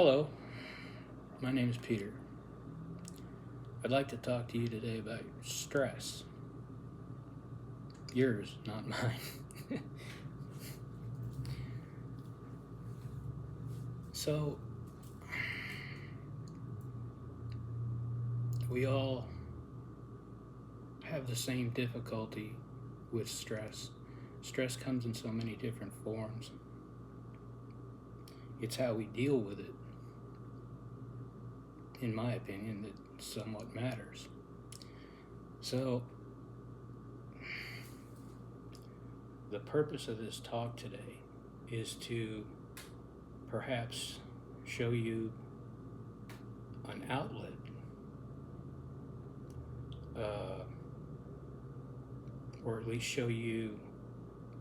Hello, my name is Peter. I'd like to talk to you today about stress. Yours, not mine. So, we all have the same difficulty with stress. Stress comes in so many different forms. It's how we deal with it, in my opinion, that somewhat matters. So, the purpose of this talk today is to perhaps show you an outlet, or at least show you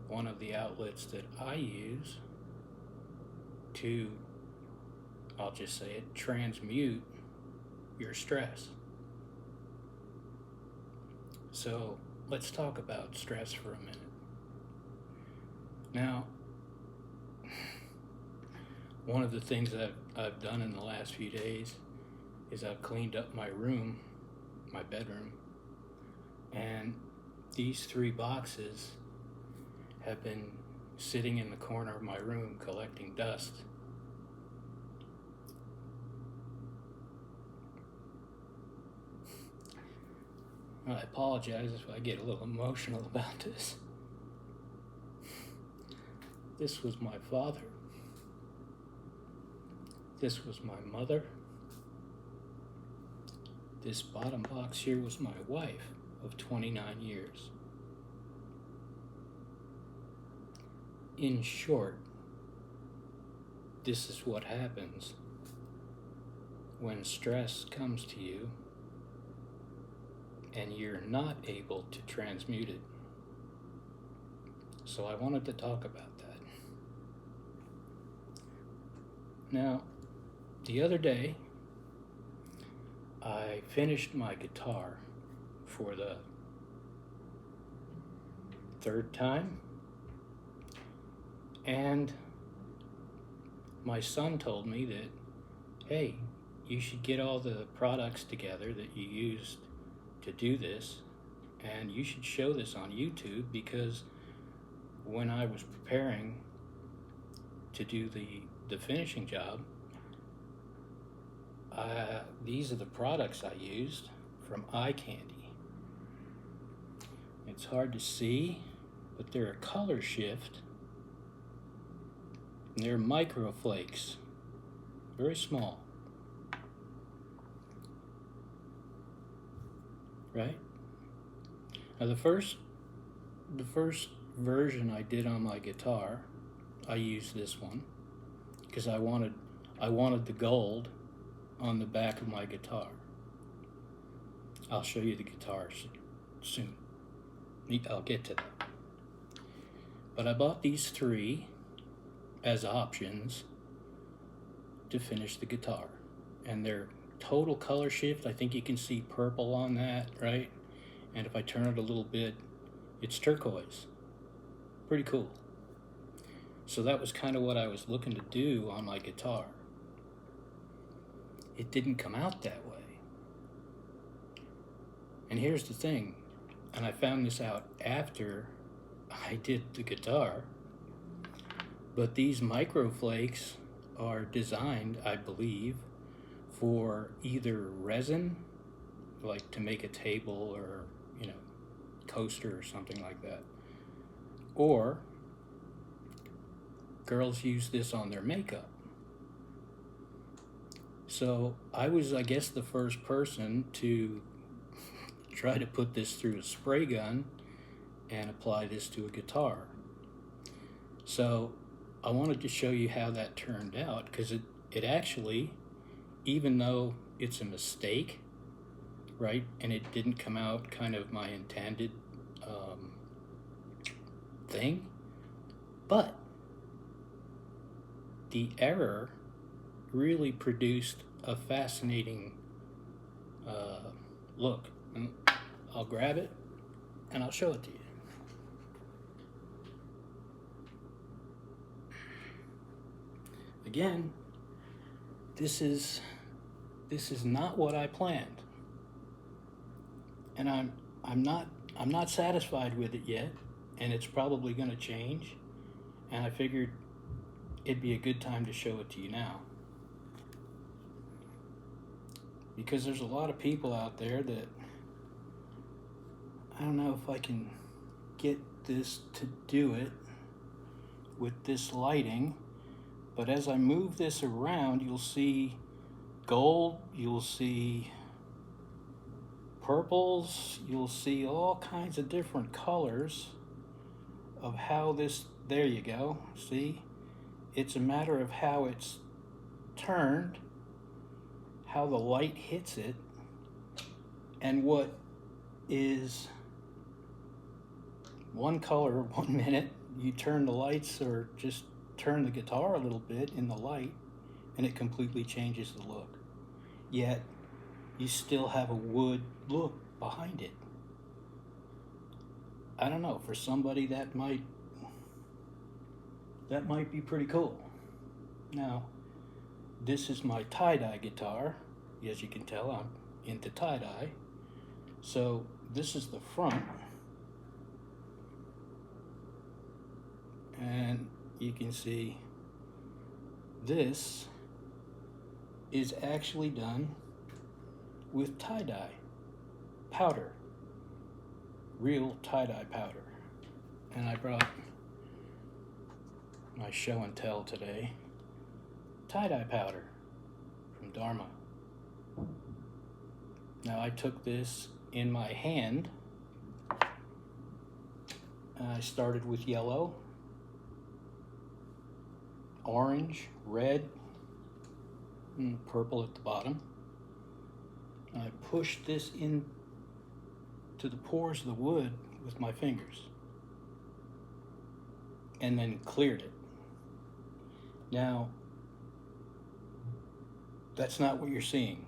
one of the outlets that I use to, I'll just say it, transmute your stress. So let's talk about stress for a minute. Now, one of the things that I've done in the last few days is I've cleaned up my room, my bedroom, and these 3 boxes have been sitting in the corner of my room collecting dust. I apologize if I get a little emotional about this. This was my father. This was my mother. This bottom box here was my wife of 29 years. In short, this is what happens when stress comes to you and you're not able to transmute it. So I wanted to talk about that. Now, the other day, I finished my guitar for the 3rd time, and my son told me that, hey, you should get all the products together that you used to do this, and you should show this on YouTube, because when I was preparing to do the finishing job, these are the products I used from Eye Candy. It's hard to see, but they're a color shift, and they're micro flakes, very small, right? Now the first version I did on my guitar, I used this one because I wanted the gold on the back of my guitar. I'll show you the guitar soon. I'll get to that. But I bought these 3 as options to finish the guitar. And they're total color shift. I think you can see purple on that, right? And if I turn it a little bit, it's turquoise. Pretty cool. So that was kind of what I was looking to do on my guitar. It didn't come out that way. And here's the thing, and I found this out after I did the guitar, but these micro flakes are designed, I believe, for either resin, like to make a table or, coaster or something like that, or girls use this on their makeup. So I was, I guess, the first person to try to put this through a spray gun and apply this to a guitar. So I wanted to show you how that turned out, because it actually, even though it's a mistake, right, and it didn't come out kind of my intended thing, but the error really produced a fascinating look. And I'll grab it and I'll show it to you. Again, this is not what I planned, and I'm not satisfied with it yet, and it's probably going to change. And I figured it'd be a good time to show it to you now, because there's a lot of people out there that I don't know if I can get this to do it with this lighting, but as I move this around, you'll see gold, you'll see purples, you'll see all kinds of different colors of how this, there you go, see? It's a matter of how it's turned, how the light hits it, and what is one color 1 minute, you turn the lights or just turn the guitar a little bit in the light, and it completely changes the look. Yet, you still have a wood look behind it. I don't know, for somebody that might be pretty cool. Now, this is my tie-dye guitar. As you can tell, I'm into tie-dye. So this is the front. And you can see this is actually done with tie-dye powder, real tie-dye powder. And I brought my show and tell today, tie-dye powder from Dharma. Now I took this in my hand, and I started with yellow, orange, red, and purple at the bottom. And I pushed this in to the pores of the wood with my fingers, and then cleared it. Now, that's not what you're seeing.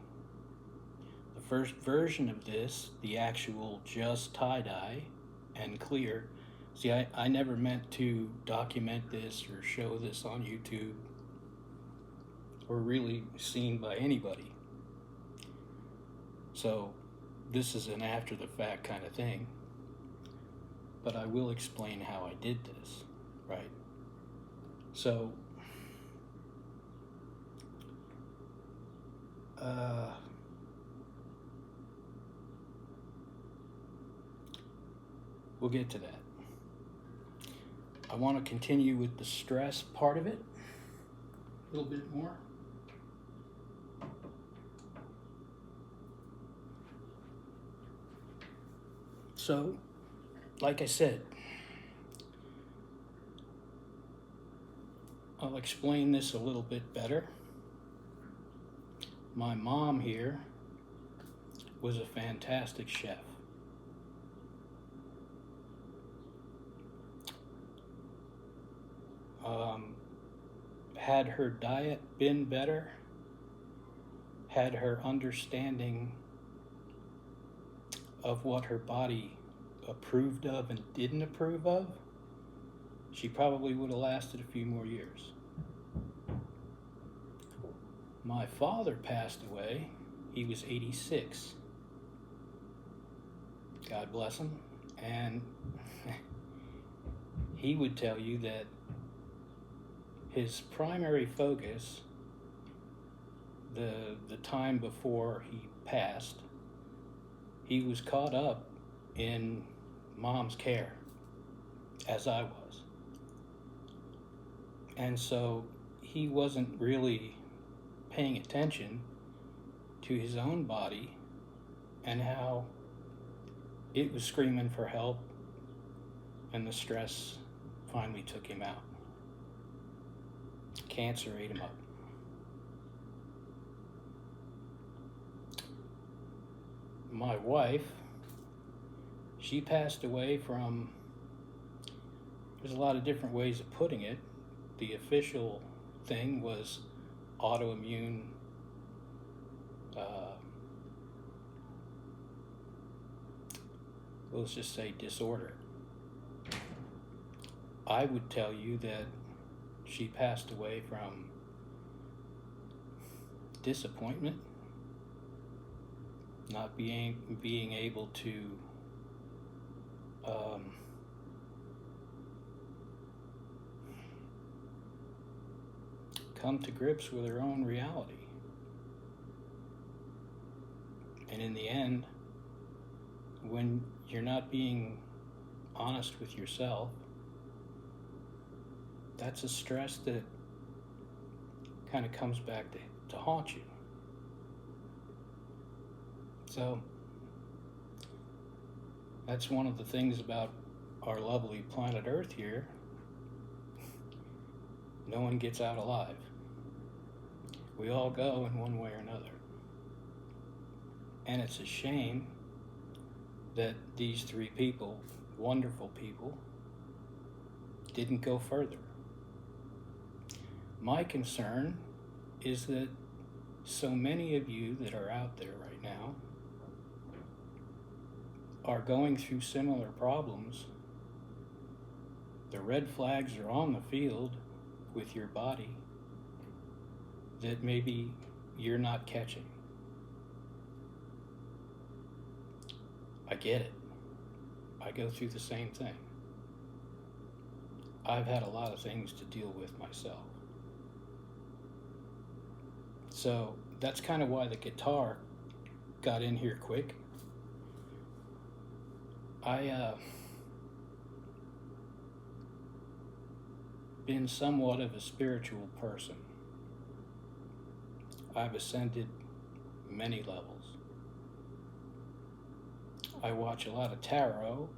The first version of this, the actual just tie-dye and clear, see, I never meant to document this or show this on YouTube or really seen by anybody. So this is an after the fact kind of thing, but I will explain how I did this, right? So, we'll get to that. I want to continue with the stress part of it a little bit more. So, like I said, I'll explain this a little bit better. My mom here was a fantastic chef. Had her diet been better, had her understanding of what her body approved of and didn't approve of, she probably would have lasted a few more years. My father passed away. He was 86. God bless him. And he would tell you that his primary focus, the time before he passed, he was caught up in Mom's care, as I was. And so he wasn't really paying attention to his own body and how it was screaming for help, and the stress finally took him out. Cancer ate him up. My wife, she passed away from, there's a lot of different ways of putting it. The official thing was autoimmune let's just say disorder. I would tell you that she passed away from disappointment, not being able to come to grips with their own reality. And in the end, when you're not being honest with yourself, that's a stress that kind of comes back to haunt you. So that's one of the things about our lovely planet Earth here. No one gets out alive. We all go in one way or another. And it's a shame that these three people, wonderful people, didn't go further. My concern is that so many of you that are out there right now are going through similar problems. The red flags are on the field with your body that maybe you're not catching. I get it. I go through the same thing. I've had a lot of things to deal with myself. So that's kind of why the guitar got in here quick. Been somewhat of a spiritual person. I've ascended many levels. I watch a lot of tarot,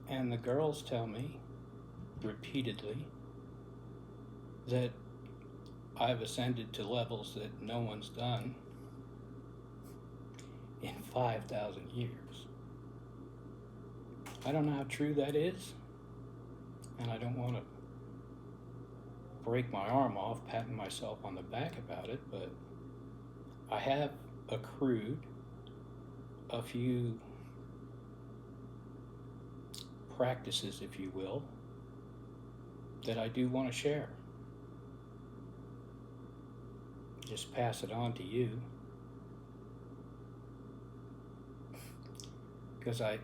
and the girls tell me repeatedly that I've ascended to levels that no one's done in 5,000 years. I don't know how true that is, and I don't want to break my arm off patting myself on the back about it, but I have accrued a few practices, if you will, that I do want to share. Just pass it on to you, because I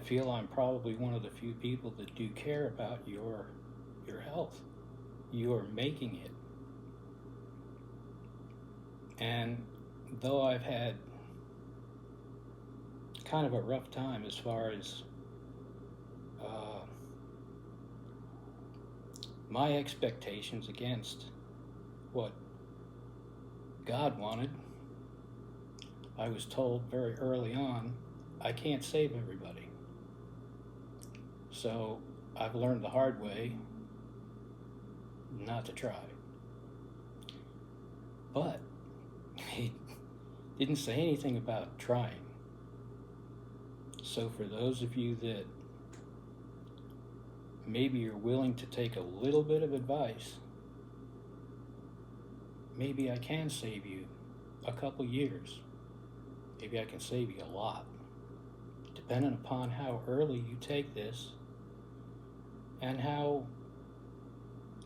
feel I'm probably one of the few people that do care about your health. You are making it. And though I've had kind of a rough time as far as my expectations against what God wanted, I was told very early on, I can't save everybody. So I've learned the hard way not to try. But he didn't say anything about trying. So for those of you that maybe you're willing to take a little bit of advice, maybe I can save you a couple years. Maybe I can save you a lot, depending upon how early you take this and how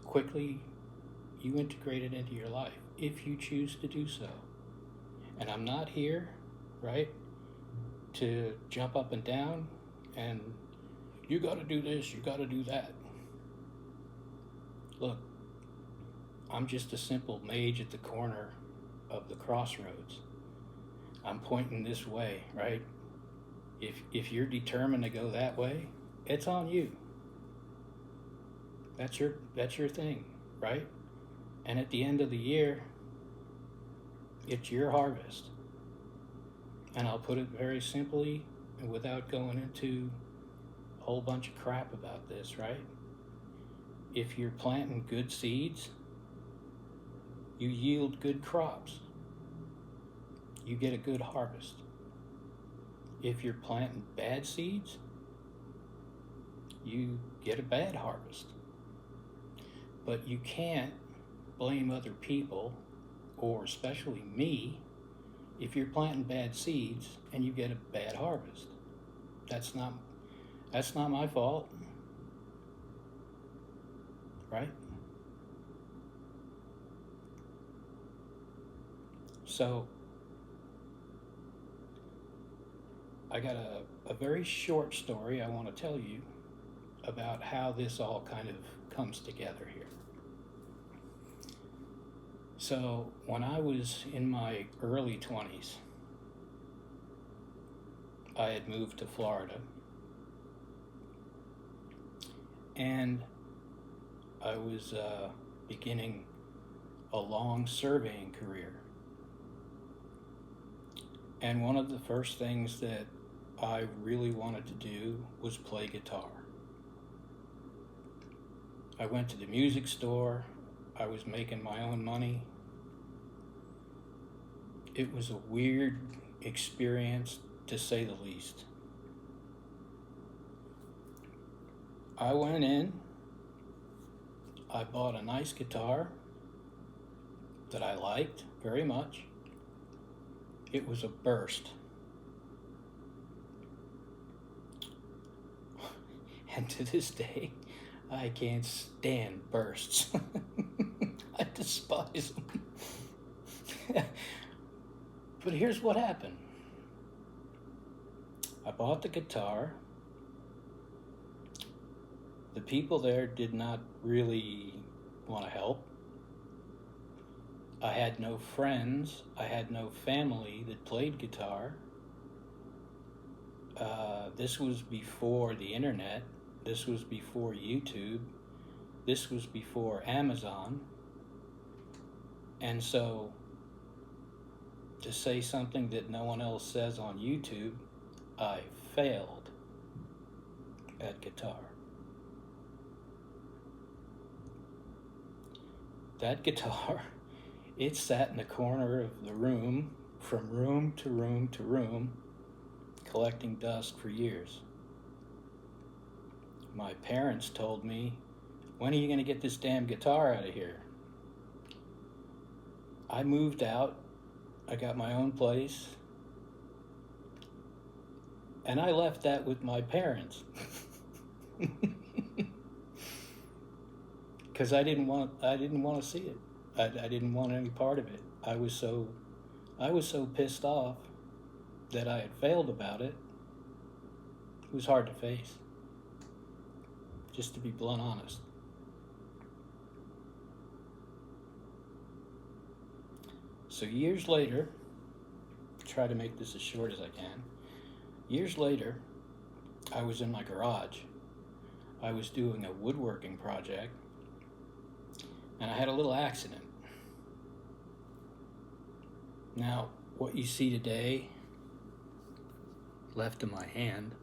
quickly you integrate it into your life, if you choose to do so. And I'm not here, right, to jump up and down and you got to do this, you got to do that. Look, I'm just a simple mage at the corner of the crossroads. I'm pointing this way, right? If you're determined to go that way, it's on you. That's your thing, right? And at the end of the year, it's your harvest. And I'll put it very simply and without going into a whole bunch of crap about this, right? If you're planting good seeds, you yield good crops. You get a good harvest. If you're planting bad seeds, you get a bad harvest. But you can't blame other people, or especially me, if you're planting bad seeds and you get a bad harvest. That's not my fault, right? So I got a very short story I want to tell you about how this all kind of comes together here. So when I was in my early 20s, I had moved to Florida, and I was beginning a long surveying career. And one of the first things that I really wanted to do was play guitar. I went to the music store. I was making my own money. It was a weird experience, to say the least. I went in, I bought a nice guitar that I liked very much. It was a Burst. And to this day, I can't stand Bursts. I despise them. But here's what happened. I bought the guitar. The people there did not really want to help. I had no friends. I had no family that played guitar. This was before the internet. This was before YouTube. This was before Amazon. And so, to say something that no one else says on YouTube, I failed at guitar. That guitar, it sat in the corner of the room, from room to room to room, collecting dust for years. My parents told me, "When are you going to get this damn guitar out of here?" I moved out. I got my own place. And I left that with my parents. Because I didn't want to see it. I didn't want any part of it. I was so pissed off that I had failed about it. It was hard to face, just to be blunt honest. So years later, try to make this as short as I can. Years later, I was in my garage. I was doing a woodworking project, and I had a little accident. Now, what you see today, left in my hand,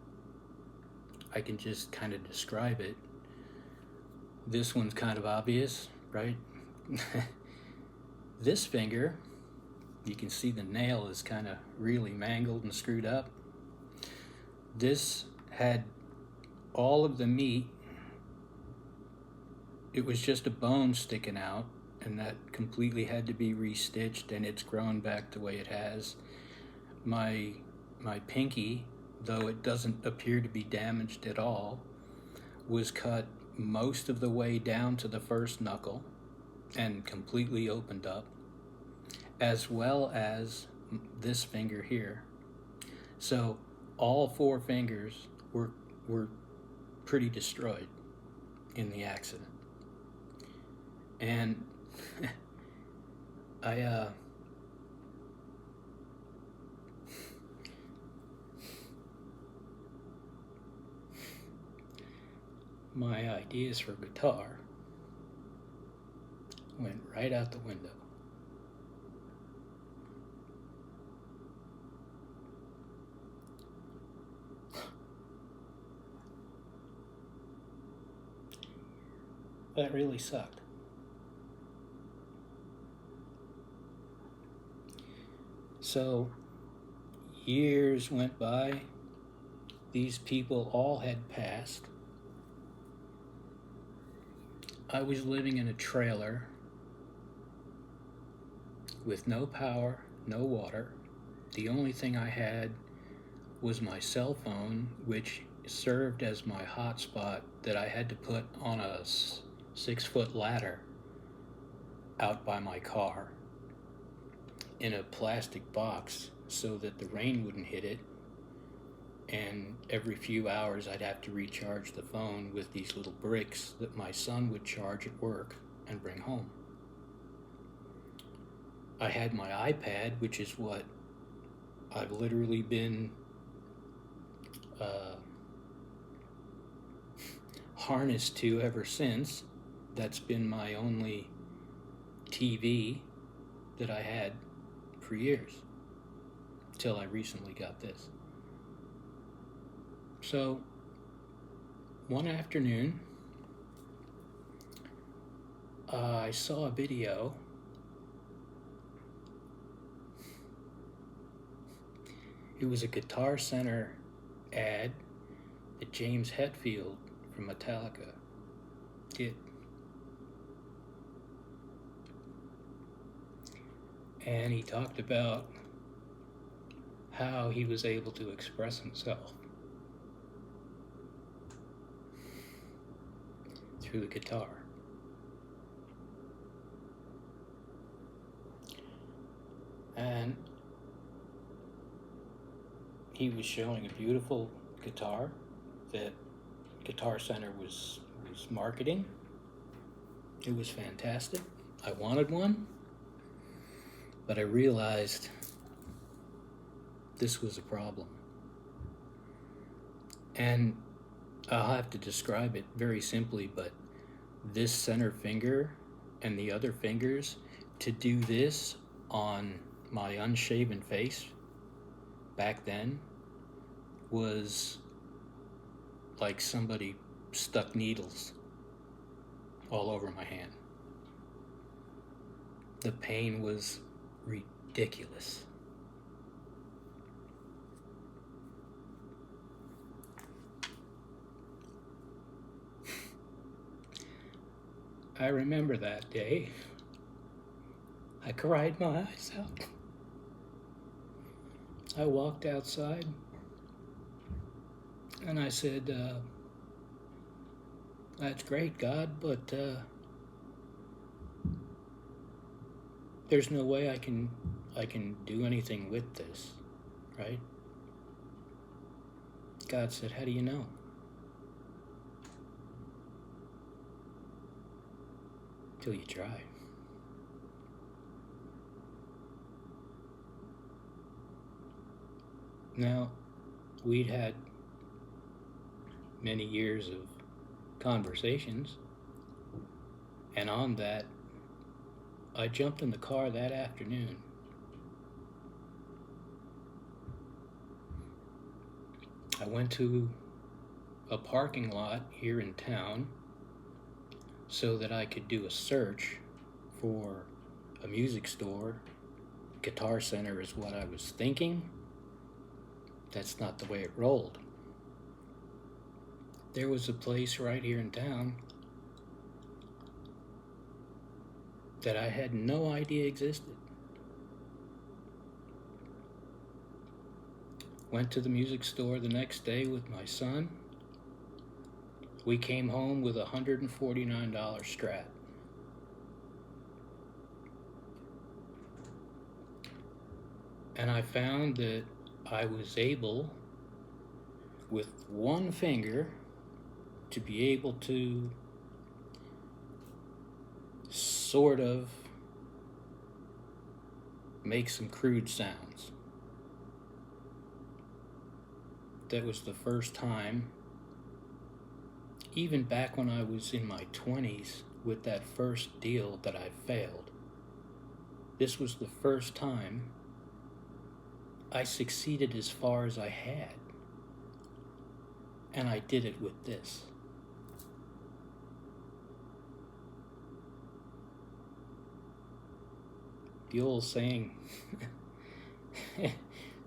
I can just kind of describe it. This one's kind of obvious, right? This finger, you can see the nail is kind of really mangled and screwed up. This had all of the meat. It was just a bone sticking out, and that completely had to be restitched, and it's grown back the way it has. My pinky, though it doesn't appear to be damaged at all, was cut most of the way down to the first knuckle and completely opened up, as well as this finger here. So all four fingers were pretty destroyed in the accident. And my ideas for guitar went right out the window. That really sucked. So years went by. These people all had passed. I was living in a trailer with no power, no water. The only thing I had was my cell phone, which served as my hotspot that I had to put on a 6-foot ladder out by my car. in a plastic box so that the rain wouldn't hit it. And every few hours I'd have to recharge the phone with these little bricks that my son would charge at work and bring home. I had my iPad, which is what I've literally been harnessed to ever since. That's been my only TV that I had for years, till I recently got this. So, one afternoon, I saw a video. It was a Guitar Center ad that James Hetfield from Metallica did. And he talked about how he was able to express himself through the guitar. And he was showing a beautiful guitar that Guitar Center was marketing. It was fantastic. I wanted one, but I realized this was a problem. And I'll have to describe it very simply, but this center finger and the other fingers, to do this on my unshaven face back then was like somebody stuck needles all over my hand. The pain was ridiculous. I remember that day. I cried my eyes out. I walked outside and I said, that's great, God, but there's no way I can do anything with this, right? God said, how do you know? Till you try. Now, we'd had many years of conversations, and on that, I jumped in the car that afternoon. I went to a parking lot here in town so that I could do a search for a music store. Guitar Center is what I was thinking. That's not the way it rolled. There was a place right here in town that I had no idea existed. Went to the music store the next day with my son. We came home with a $149 Strat. And I found that I was able, with one finger, to be able to sort of make some crude sounds. That was the first time, even back when I was in my 20s with that first deal that I failed. This was the first time I succeeded as far as I had. And I did it with this. The old saying,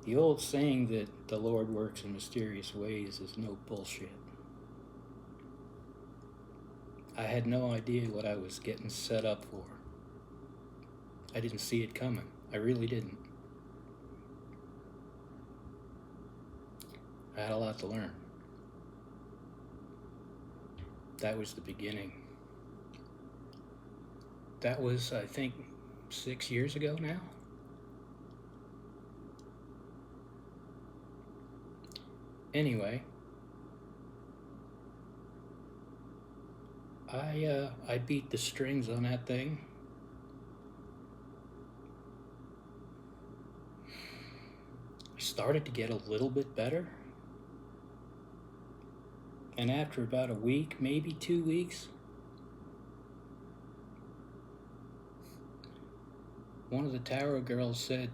the old saying that the Lord works in mysterious ways is no bullshit. I had no idea what I was getting set up for. I didn't see it coming. I really didn't. I had a lot to learn. That was the beginning. That was, I think, 6 years ago now. Anyway, I beat the strings on that thing. I started to get a little bit better. And after about a week, maybe 2 weeks, one of the tarot girls said,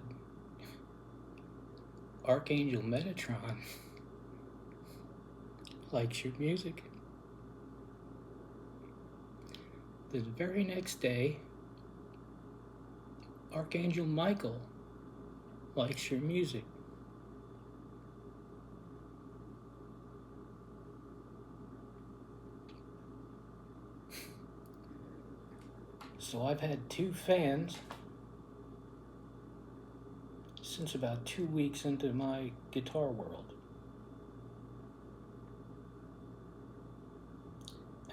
Archangel Metatron likes your music. The very next day, Archangel Michael likes your music. So I've had 2 fans since about 2 weeks into my guitar world.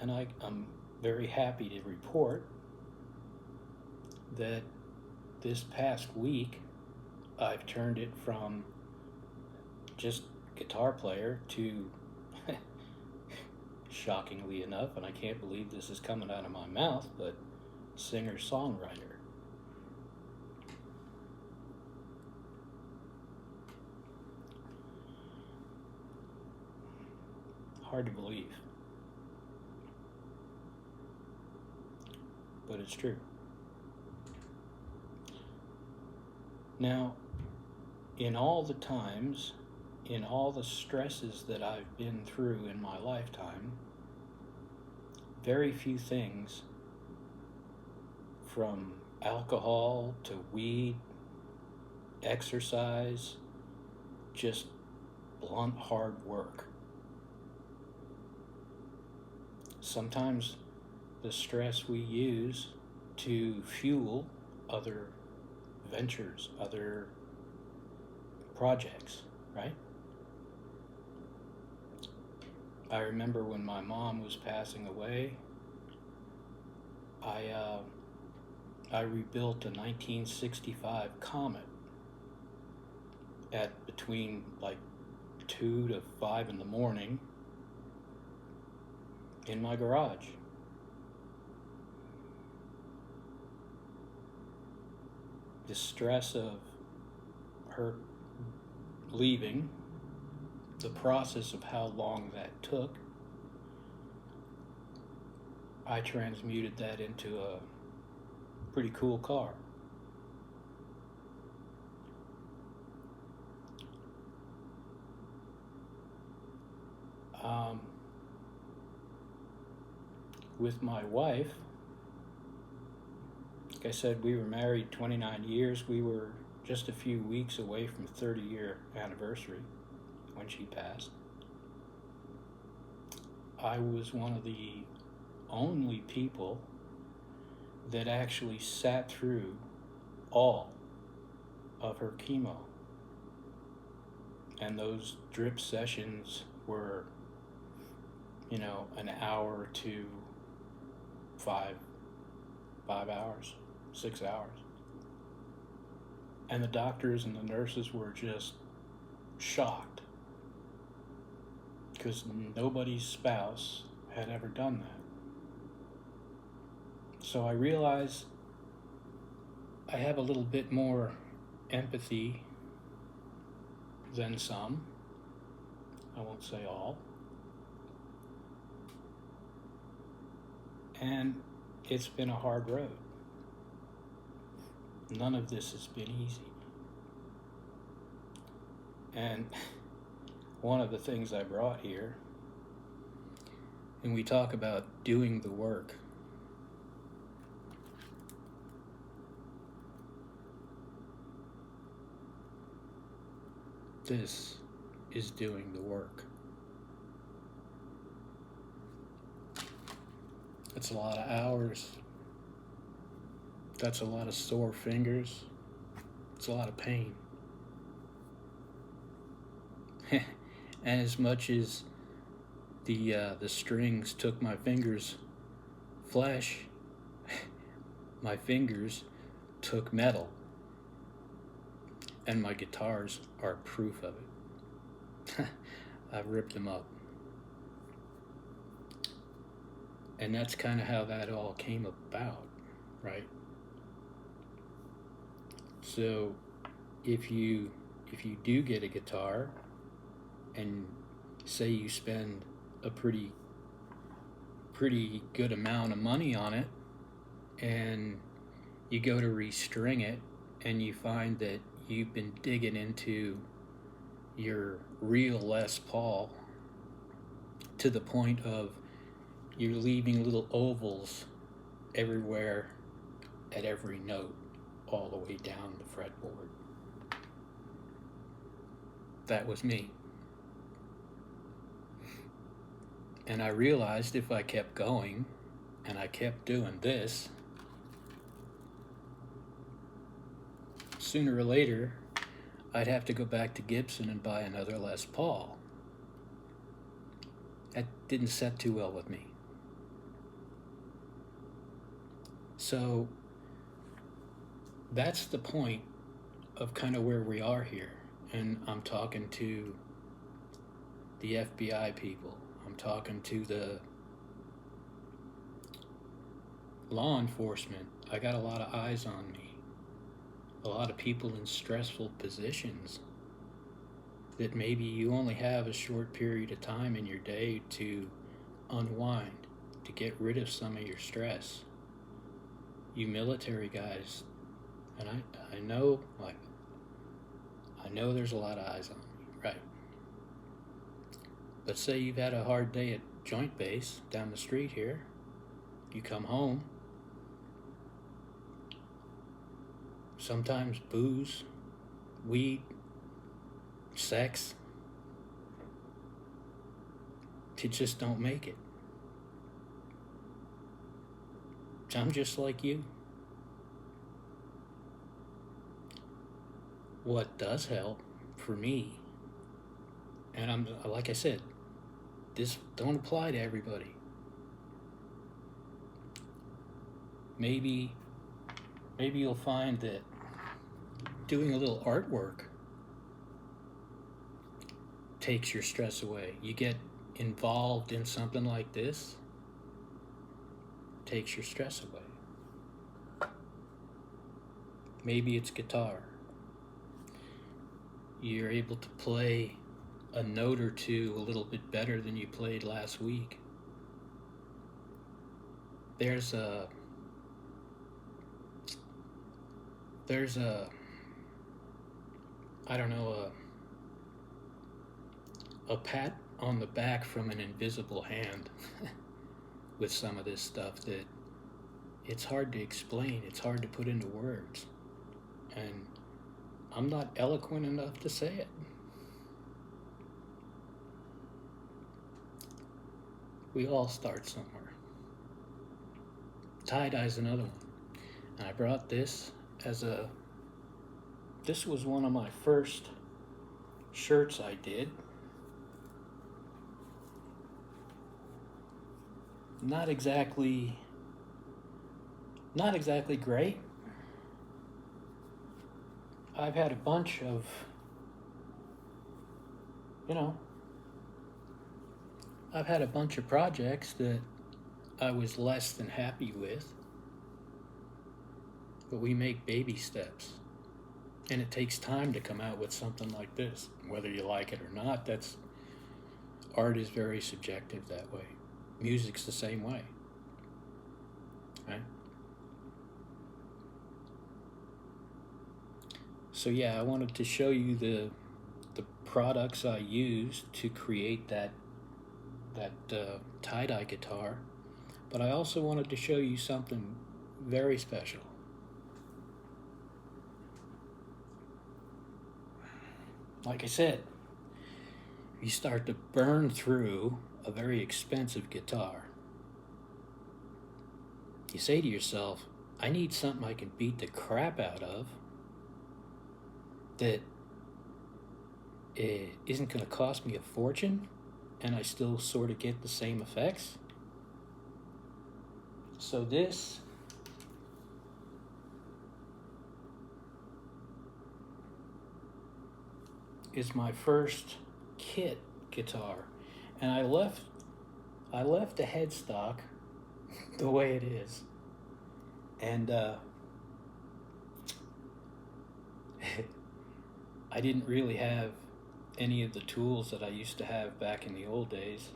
And I'm very happy to report that this past week I've turned it from just guitar player to, shockingly enough, and I can't believe this is coming out of my mouth, but singer-songwriter. Hard to believe, but it's true. Now, in all the times, in all the stresses that I've been through in my lifetime, very few things, from alcohol to weed, exercise, just blunt hard work. Sometimes the stress we use to fuel other ventures, other projects, right? I remember when my mom was passing away, I rebuilt a 1965 Comet at between like 2 to 5 in the morning in my garage. The stress of her leaving, the process of how long that took, I transmuted that into a pretty cool car. With my wife, like I said, we were married 29 years. We were just a few weeks away from 30-year anniversary when she passed. I was one of the only people that actually sat through all of her chemo. And those drip sessions were, an hour to 5 hours, 6 hours. And the doctors and the nurses were just shocked because nobody's spouse had ever done that. So I realized I have a little bit more empathy than some. I won't say all. And it's been a hard road. None of this has been easy. And one of the things I brought here, and we talk about doing the work. This is doing the work. It's a lot of hours. That's a lot of sore fingers. It's a lot of pain. And as much as the strings took my fingers' flesh, my fingers took metal. And my guitars are proof of it. I've ripped them up. And that's kind of how that all came about, right? So if you do get a guitar and say you spend a pretty good amount of money on it, and you go to restring it and you find that you've been digging into your real Les Paul to the point of you're leaving little ovals everywhere at every note all the way down the fretboard. That was me. And I realized if I kept going and I kept doing this, sooner or later I'd have to go back to Gibson and buy another Les Paul. That didn't set too well with me. So that's the point of kind of where we are here. And I'm talking to the FBI people. I'm talking to the law enforcement. I got a lot of eyes on me. A lot of people in stressful positions that maybe you only have a short period of time in your day to unwind, to get rid of some of your stress. You military guys, and I know, like, I know there's a lot of eyes on me, right? But say you've had a hard day at Joint Base down the street here. You come home. Sometimes booze, weed, sex, you just don't make it. I'm just like you. What does help for me, and I'm like I said, this don't apply to everybody. Maybe you'll find that doing a little artwork takes your stress away. You get involved in something like this, takes your stress away. Maybe it's guitar. You're able to play a note or two a little bit better than you played last week. There's a I don't know, a pat on the back from an invisible hand with some of this stuff that it's hard to explain, it's hard to put into words, and I'm not eloquent enough to say it. We all start somewhere. Tie-dye's another one. And I brought this this was one of my first shirts I did. Not exactly great. I've had a bunch of, I've had a bunch of projects that I was less than happy with, but we make baby steps, and it takes time to come out with something like this. Whether you like it or not, art is very subjective that way. Music's the same way, right? So yeah, I wanted to show you the products I used to create that tie-dye guitar, but I also wanted to show you something very special. Like I said, you start to burn through a very expensive guitar. You say to yourself, I need something I can beat the crap out of that isn't going to cost me a fortune, and I still sort of get the same effects. So this is my first kit guitar, and I left the headstock the way it is, and I didn't really have any of the tools that I used to have back in the old days,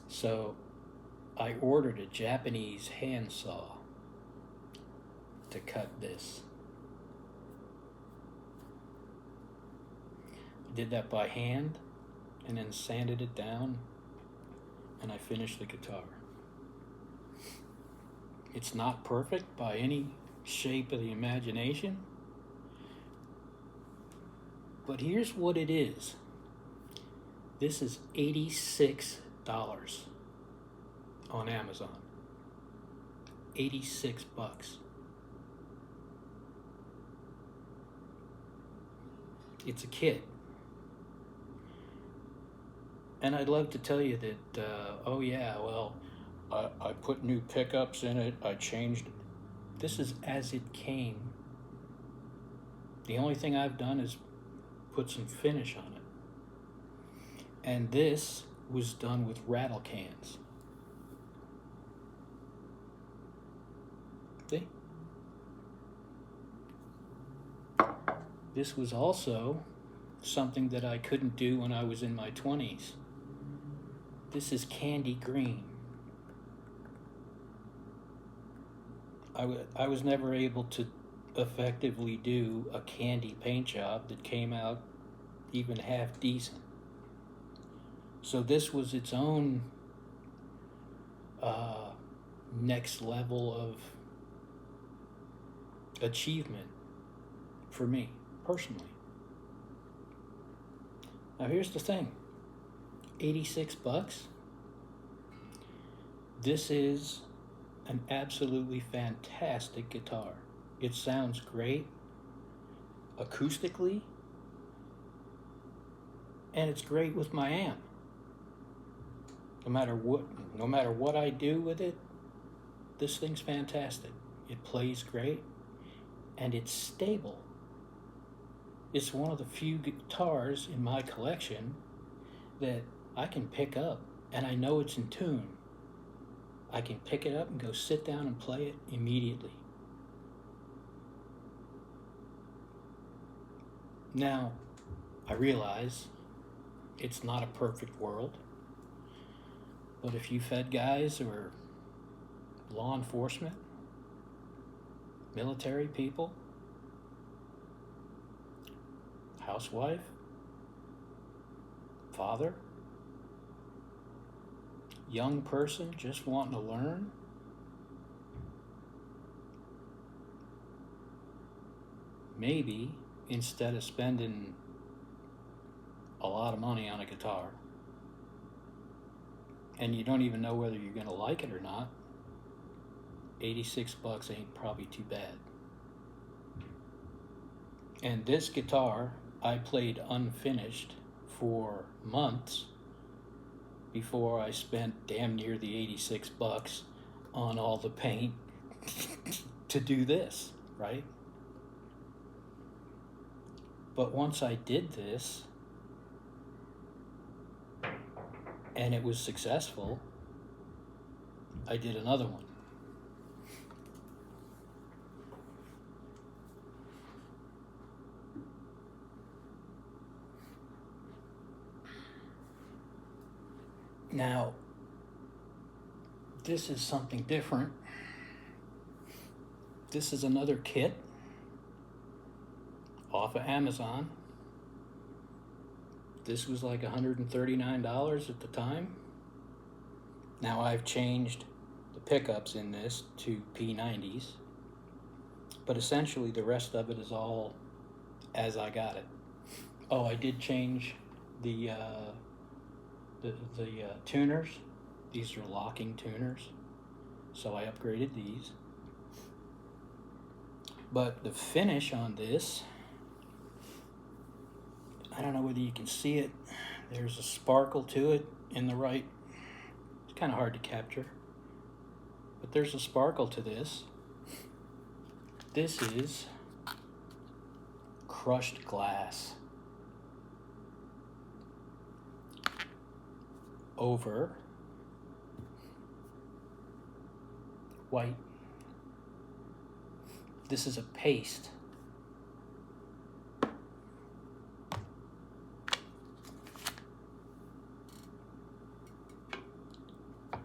so I ordered a Japanese handsaw to cut this. I did that by hand and then sanded it down, and I finished the guitar. It's not perfect by any shape of the imagination, but here's what it is. This is $86 on Amazon. 86 bucks. It's a kit. And I'd love to tell you that, oh yeah, well, I put new pickups in it, I changed it. This is as it came. The only thing I've done is put some finish on it. And this was done with rattle cans. See? This was also something that I couldn't do when I was in my 20s. This is candy green. I was never able to effectively do a candy paint job that came out even half decent. So this was its own next level of achievement for me personally. Now here's the thing, 86 bucks. This is an absolutely fantastic guitar. It sounds great acoustically, and it's great with my amp. No matter what I do with it, this thing's fantastic. It plays great, and it's stable. It's one of the few guitars in my collection that I can pick up and I know it's in tune. I can pick it up and go sit down and play it immediately. Now, I realize it's not a perfect world, but if you fed guys or law enforcement, military people, housewife, father, young person just wanting to learn, maybe instead of spending a lot of money on a guitar and you don't even know whether you're going to like it or not, 86 bucks ain't probably too bad. And this guitar I played unfinished for months before I spent damn near the 86 bucks on all the paint to do this, right? But once I did this and it was successful, I did another one. Now, this is something different. This is another kit off of Amazon. This was like $139 at the time. Now I've changed the pickups in this to P90s, but essentially the rest of it is all as I got it. Oh, I did change the tuners. These are locking tuners, so I upgraded these. But the finish on this, I don't know whether you can see it. There's a sparkle to it in the right. It's kind of hard to capture, but there's a sparkle to this. This is crushed glass. over white. This is a paste.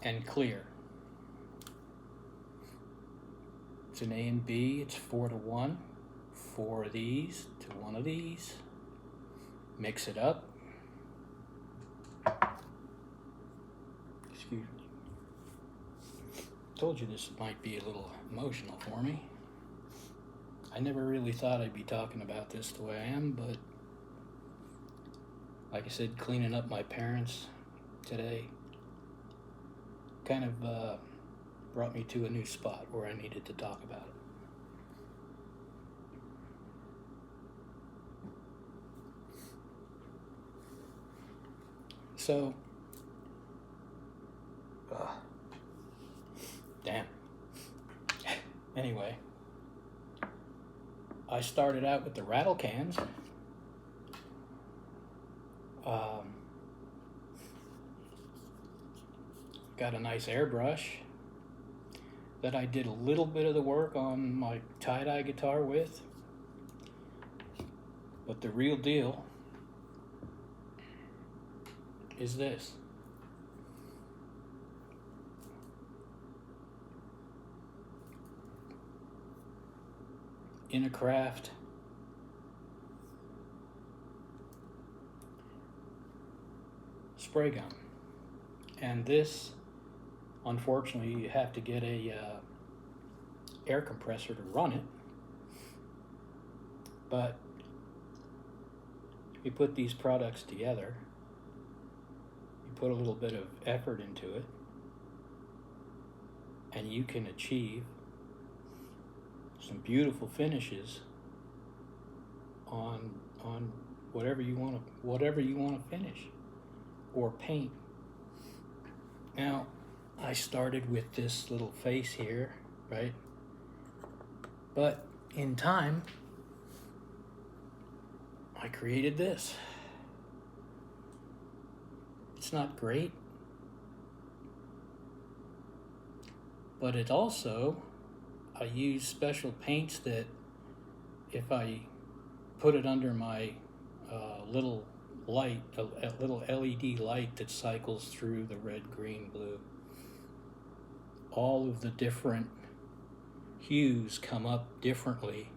And clear. It's an A and B, it's 4 to 1. 4 of these to 1 of these. Mix it up. Excuse me. Told you this might be a little emotional for me. I never really thought I'd be talking about this the way I am, but like I said, cleaning up my parents today kind of brought me to a new spot where I needed to talk about it. So, damn. Anyway, I started out with the rattle cans. Got a nice airbrush that I did a little bit of the work on my tie-dye guitar with. But the real deal is this. Intercraft spray gun. And this, unfortunately, you have to get a air compressor to run it. But you put these products together, you put a little bit of effort into it, and you can achieve some beautiful finishes on whatever you want to finish or paint. Now, I started with this little face here, right? But in time, I created this. It's not great, but it also, I use special paints that if I put it under my little light, a little LED light that cycles through the red, green, blue, all of the different hues come up differently.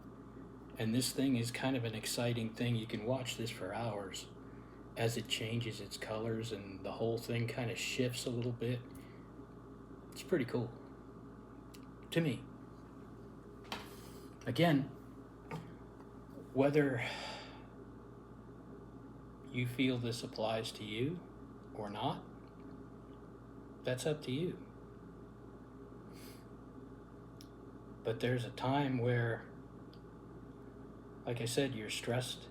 And this thing is kind of an exciting thing. You can watch this for hours as it changes its colors and the whole thing kind of shifts a little bit. It's pretty cool to me. Again, whether you feel this applies to you or not, that's up to you. But there's a time where, like I said, you're stressed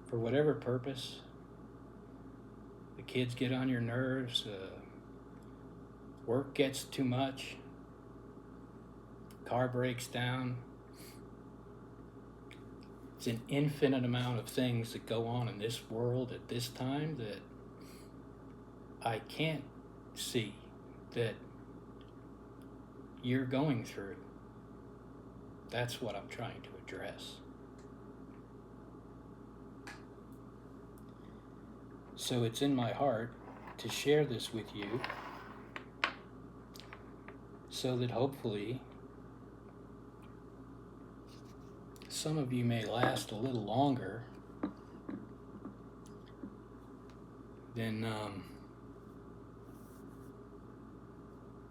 for whatever purpose. The kids get on your nerves, work gets too much, car breaks down. It's an infinite amount of things that go on in this world at this time that I can't see that you're going through. That's what I'm trying to address. So it's in my heart to share this with you so that hopefully some of you may last a little longer than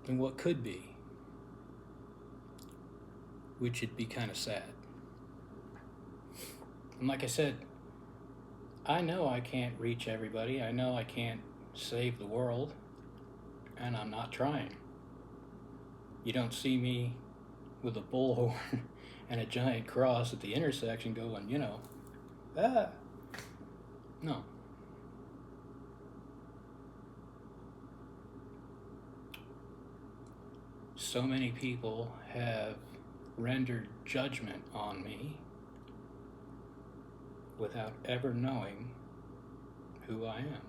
what could be, which would be kind of sad. And like I said, I know I can't reach everybody. I know I can't save the world, and I'm not trying. You don't see me with a bullhorn and a giant cross at the intersection going, No. So many people have rendered judgment on me without ever knowing who I am.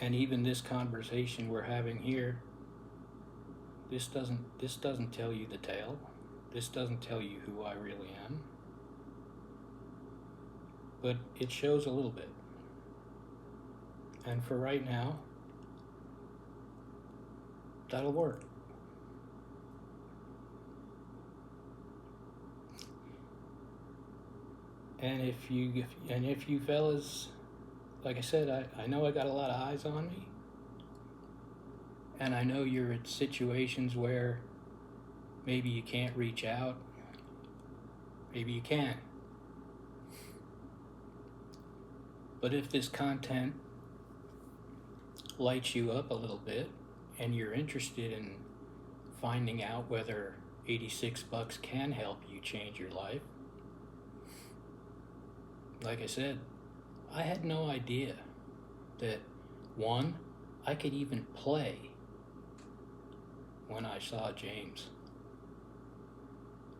And even this conversation we're having here, this doesn't tell you the tale. This doesn't tell you who I really am. But it shows a little bit. And for right now, that'll work. And if you fellas, like I said, I know I got a lot of eyes on me. And I know you're in situations where maybe you can't reach out. Maybe you can. But if this content lights you up a little bit and you're interested in finding out whether $86 can help you change your life, like I said, I had no idea that, one, I could even play when I saw James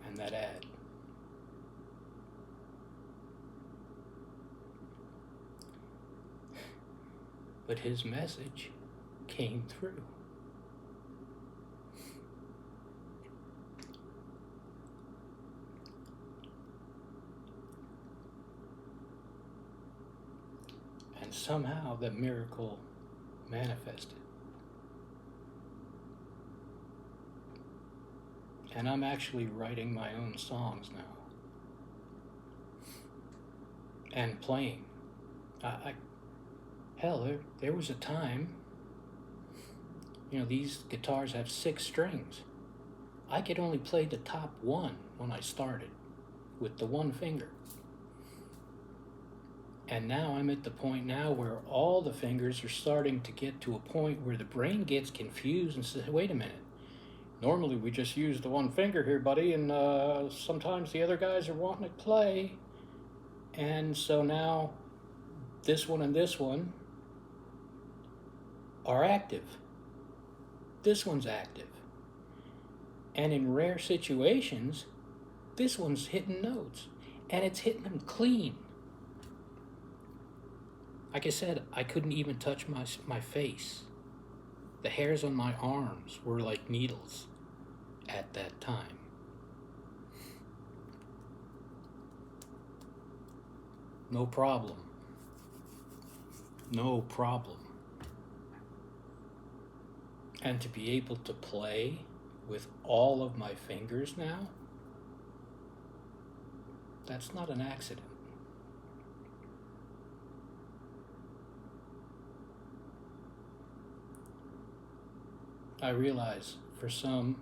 and that ad. But his message came through. And somehow the miracle manifested. And I'm actually writing my own songs now. And playing. Hell, there was a time, these guitars have 6 strings. I could only play the top 1 when I started with the 1 finger. And now I'm at the point now where all the fingers are starting to get to a point where the brain gets confused and says, wait a minute. Normally we just use the 1 finger here, buddy, and sometimes the other guys are wanting to play. And so now this one and this one are active. This one's active. And in rare situations, this one's hitting notes. And it's hitting them clean. Like I said, I couldn't even touch my face. The hairs on my arms were like needles at that time. No problem. No problem. And to be able to play with all of my fingers now, that's not an accident. I realize for some,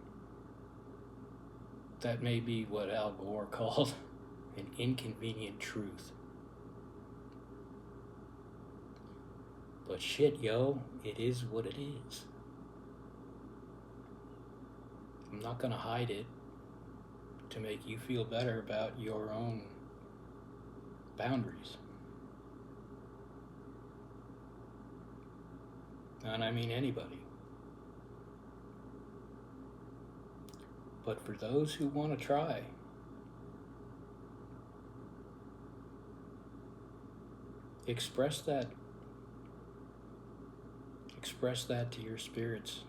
that may be what Al Gore called an inconvenient truth. But shit, yo, it is what it is. I'm not gonna hide it to make you feel better about your own boundaries. And I mean anybody. But for those who want to try, express that to your spirits,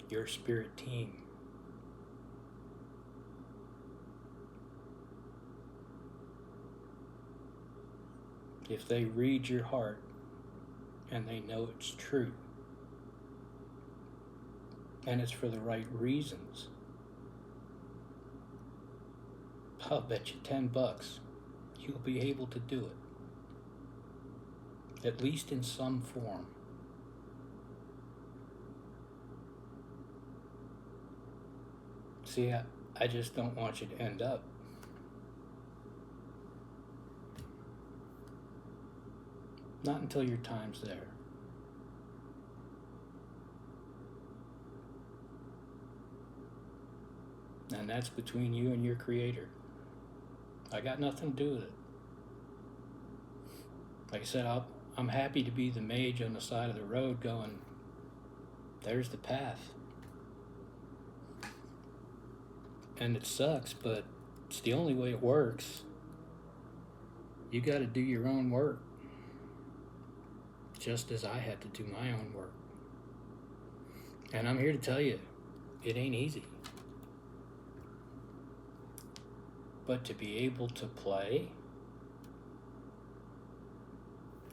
your spirit team. If they read your heart and they know it's true, and it's for the right reasons, I'll bet you $10 you'll be able to do it. At least in some form. See, I just don't want you to end up not until your time's there. And that's between you and your creator. I got nothing to do with it. Like I said, I'm happy to be the mage on the side of the road going, there's the path. And it sucks, but it's the only way it works. You got to do your own work. just as I had to do my own work. And I'm here to tell you, it ain't easy. But to be able to play,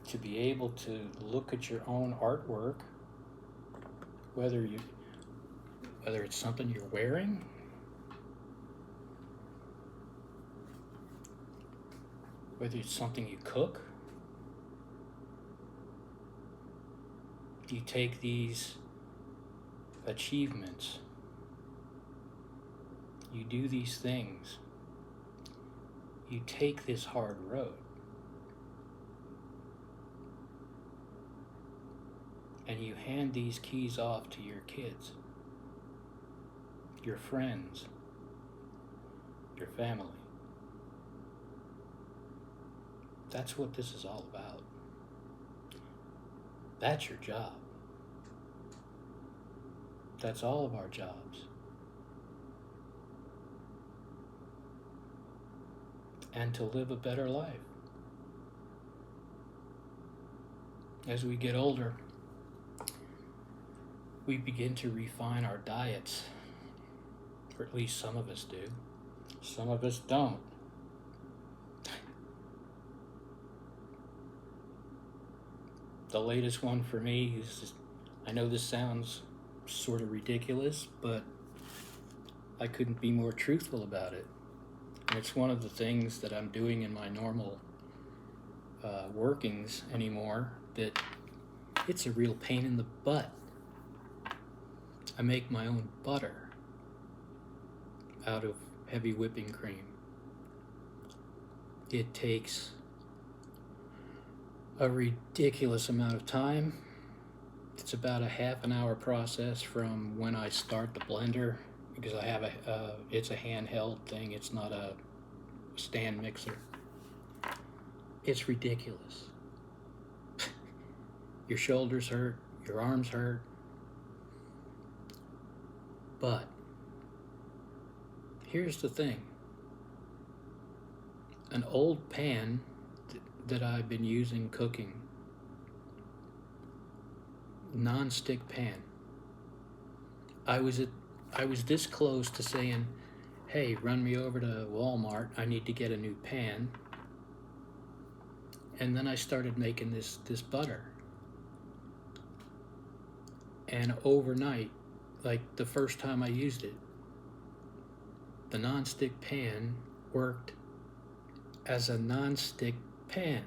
to be able to look at your own artwork, whether it's something you're wearing, whether it's something you cook, you take these achievements, you do these things, you take this hard road, and you hand these keys off to your kids, your friends, your family. That's what this is all about. That's your job. That's all of our jobs. And to live a better life. As we get older, we begin to refine our diets, or at least some of us do. Some of us don't. The latest one for me is, I know this sounds sort of ridiculous, but I couldn't be more truthful about it. And it's one of the things that I'm doing in my normal workings anymore, that it's a real pain in the butt. I make my own butter out of heavy whipping cream. It takes a ridiculous amount of time. It's about a half an hour process from when I start the blender, because I have it's a handheld thing, it's not a stand mixer. It's ridiculous. Your shoulders hurt, your arms hurt, but here's the thing. An old pan that I've been using cooking, non-stick pan. I was this close to saying, hey, run me over to Walmart, I need to get a new pan. And then I started making this butter. And overnight, like the first time I used it, the non-stick pan worked as a non-stick pan.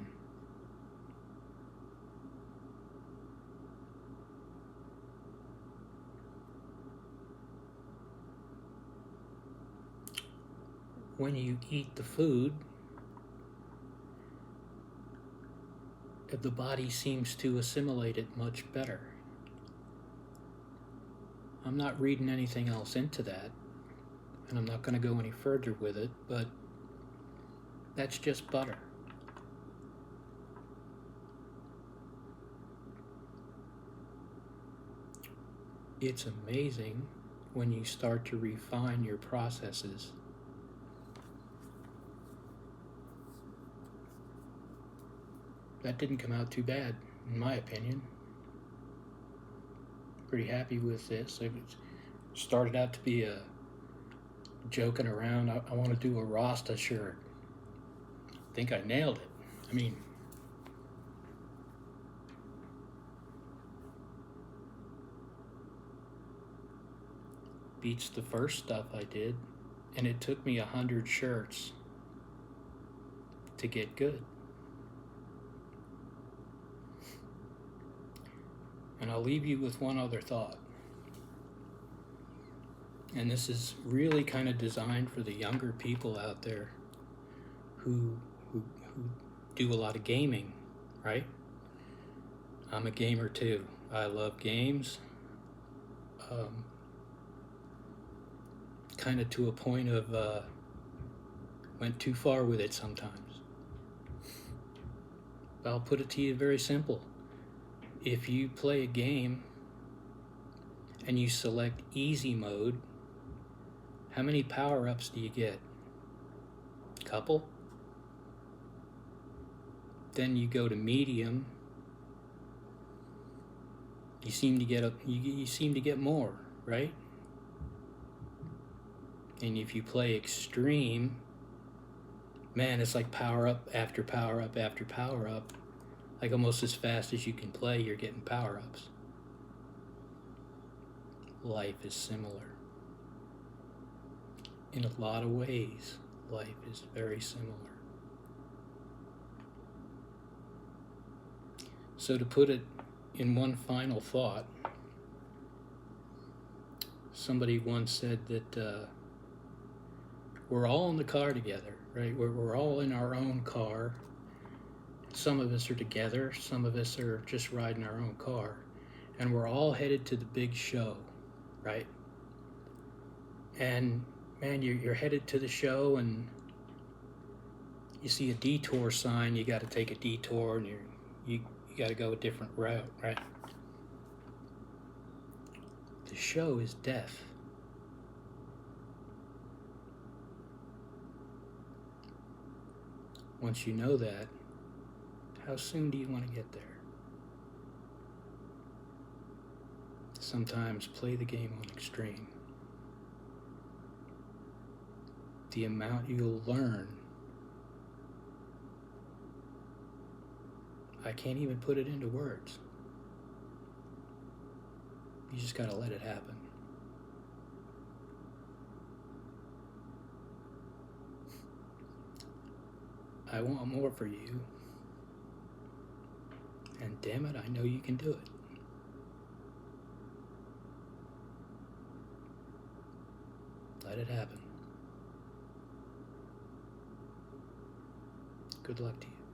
When you eat the food, the body seems to assimilate it much better. I'm not reading anything else into that, and I'm not going to go any further with it, but that's just butter. It's amazing when you start to refine your processes. That didn't come out too bad, in my opinion. Pretty happy with this. It started out to be a joking around. I want to do a Rasta shirt. I think I nailed it. I mean, beats the first stuff I did, and it took me 100 shirts to get good. And I'll leave you with one other thought. And this is really kind of designed for the younger people out there who do a lot of gaming, right? I'm a gamer too. I love games. Kind of to a point of went too far with it sometimes. But I'll put it to you very simple. If you play a game and you select easy mode, how many power-ups do you get? Couple? Then you go to medium, you seem to get you seem to get more, right? And if you play extreme, man, it's like power up after power up after power up. Like almost as fast as you can play, you're getting power ups. Life is similar. In a lot of ways, life is very similar. So to put it in one final thought, somebody once said that we're all in the car together, right? We're all in our own car. Some of us are together, some of us are just riding our own car, and we're all headed to the big show, right? And man, you're headed to the show, and you see a detour sign. You got to take a detour, and you got to go a different route, right? The show is death. Once you know that, how soon do you want to get there? Sometimes play the game on extreme. The amount you'll learn, I can't even put it into words. You just gotta let it happen. I want more for you. And damn it, I know you can do it. Let it happen. Good luck to you.